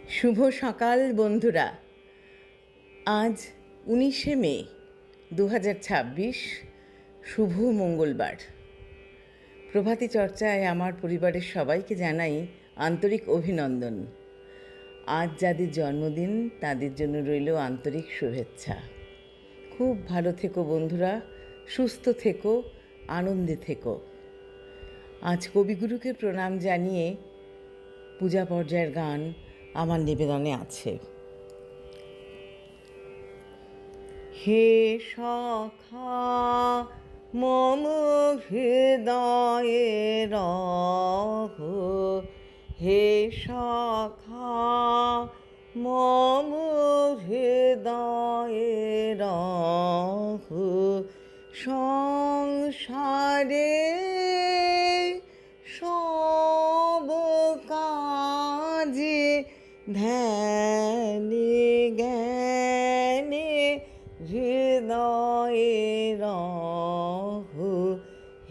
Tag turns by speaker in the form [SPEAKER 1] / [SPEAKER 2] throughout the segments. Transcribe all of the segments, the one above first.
[SPEAKER 1] শুভ সকাল বন্ধুরা। আজ 19শে মে 2026, শুভ মঙ্গলবার। প্রভাতী চর্চায় আমার পরিবারের সবাইকে জানাই আন্তরিক অভিনন্দন। আজ যাদের জন্মদিন তাদের জন্য রইল আন্তরিক শুভেচ্ছা। খুব ভালো থেকো বন্ধুরা, সুস্থ থেকো, আনন্দে থেকো। আজ কবিগুরুকে প্রণাম জানিয়ে পূজা পর্যায়ের গান আমার নিবেদনে আছে। হে সখা মম হৃদয়ে রহ, হে সখা মম হৃদয়ে রহ, সংসারে সব কাজে ধ্যানে জ্ঞানে হৃদয়ে রহ,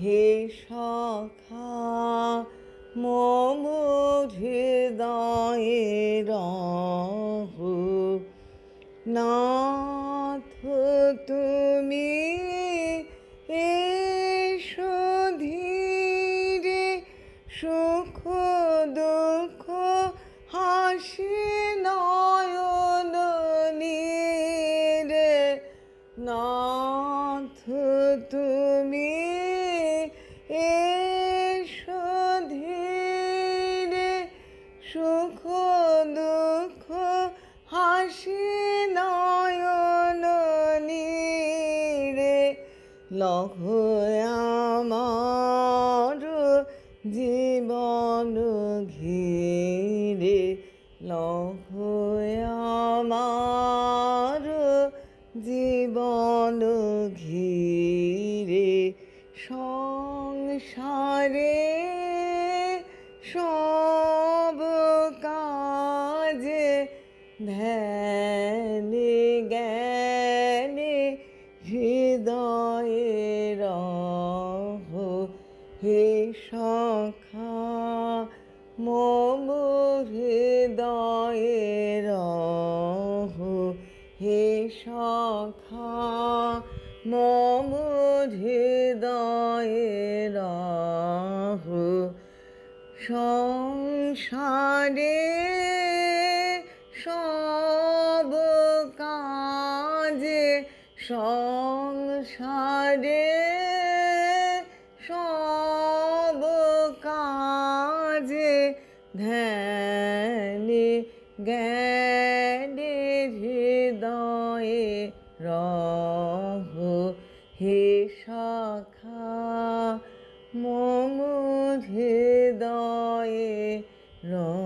[SPEAKER 1] হে সখা মম হৃদয়ে রহ। নাথ তুমি এসো ধীরে, সুখ দুঃখ হাসি নয়ন নীরে। নাথ তুমি এসো ধীরে, সুখ দুঃখ হাসি নয়ন নীরে। লহ আমার জীবন ঘিরে, লহ আমার জীবন ঘিরে। সংসারে সব কাজে ধ্যানে জ্ঞানে হৃদয়ে রহ, হে সখা মম হৃদয়ে রহ, হে সখা মম হৃদয়ে রহ। সংসারে সব কাজে, সংসারে সব কাজে ধ্যানে জ্ঞানে হৃদয়ে রহ, হে সখা মম হৃদয়ে রহ।